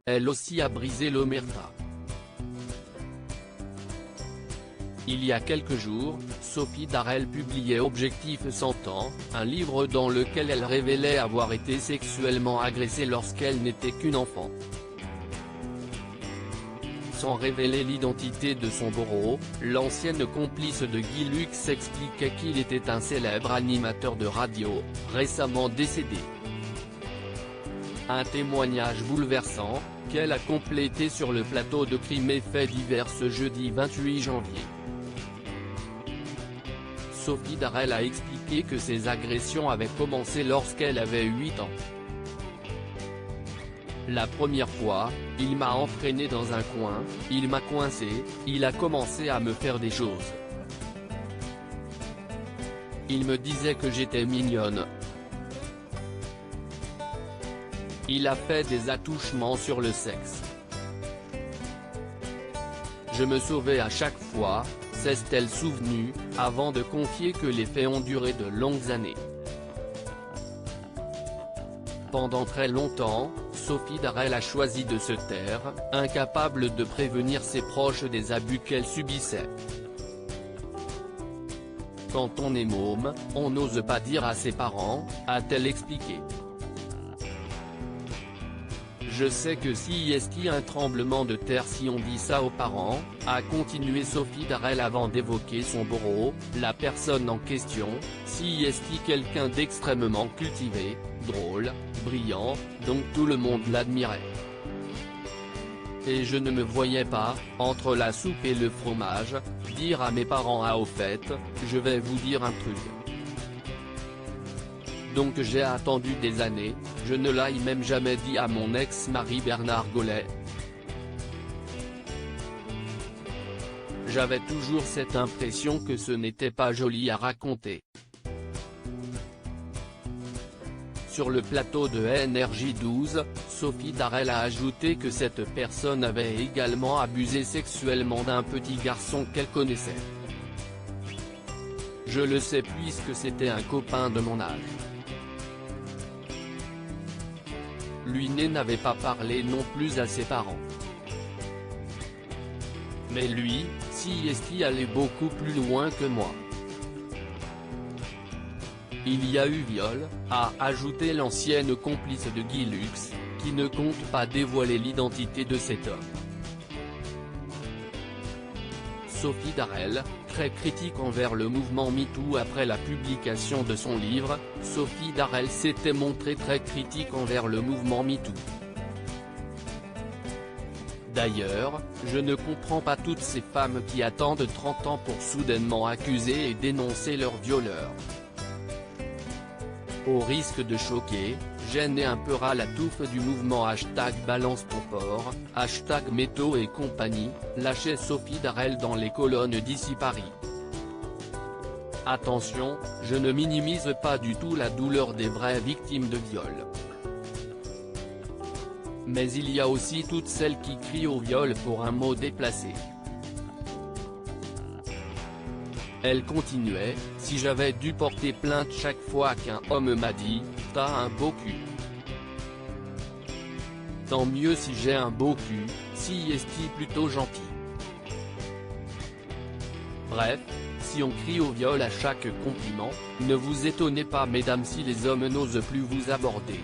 elle aussi a brisé l'omerta. Il y a quelques jours, Sophie Darel publiait Objectif 100 ans, un livre dans lequel elle révélait avoir été sexuellement agressée lorsqu'elle n'était qu'une enfant. Sans révéler l'identité de son bourreau, l'ancienne complice de Guy Lux expliquait qu'il était un célèbre animateur de radio, récemment décédé. Un témoignage bouleversant, qu'elle a complété sur le plateau de Crime et Faits divers ce jeudi 28 janvier. Sophie Darel a expliqué que ses agressions avaient commencé lorsqu'elle avait 8 ans. La première fois, il m'a entraîné dans un coin, il m'a coincé, il a commencé à me faire des choses. Il me disait que j'étais mignonne. Il a fait des attouchements sur le sexe. Je me sauvais à chaque fois, s'est-elle souvenue, avant de confier que les faits ont duré de longues années. Pendant très longtemps, Sophie Darel a choisi de se taire, incapable de prévenir ses proches des abus qu'elle subissait. Quand on est môme, on n'ose pas dire à ses parents, a-t-elle expliqué. Je sais que si est un tremblement de terre si on dit ça aux parents, a continué Sophie Darel avant d'évoquer son bourreau, la personne en question, si est quelqu'un d'extrêmement cultivé, drôle, brillant, donc tout le monde l'admirait. Et je ne me voyais pas, entre la soupe et le fromage, dire à mes parents au fait, je vais vous dire un truc. Donc j'ai attendu des années, je ne l'ai même jamais dit à mon ex-mari Bernard Gollet. J'avais toujours cette impression que ce n'était pas joli à raconter. Sur le plateau de NRJ12, Sophie Darel a ajouté que cette personne avait également abusé sexuellement d'un petit garçon qu'elle connaissait. Je le sais puisque c'était un copain de mon âge. Lui n'avait pas parlé non plus à ses parents. Mais lui, si allait beaucoup plus loin que moi. Il y a eu viol, a ajouté l'ancienne complice de Guy Lux, qui ne compte pas dévoiler l'identité de cet homme. Sophie Darel, très critique envers le mouvement MeToo après la publication de son livre, Sophie Darel s'était montrée très critique envers le mouvement MeToo. D'ailleurs, je ne comprends pas toutes ces femmes qui attendent 30 ans pour soudainement accuser et dénoncer leur violeur. Au risque de choquer, gêner un peu ras la touffe du mouvement #BalanceTonPort, #Métaux et compagnie, lâchait Sophie Darel dans les colonnes d'ici Paris. Attention, je ne minimise pas du tout la douleur des vraies victimes de viol. Mais il y a aussi toutes celles qui crient au viol pour un mot déplacé. Elle continuait, si j'avais dû porter plainte chaque fois qu'un homme m'a dit, t'as un beau cul. Tant mieux si j'ai un beau cul, si est-il plutôt gentil. Bref, si on crie au viol à chaque compliment, ne vous étonnez pas mesdames si les hommes n'osent plus vous aborder.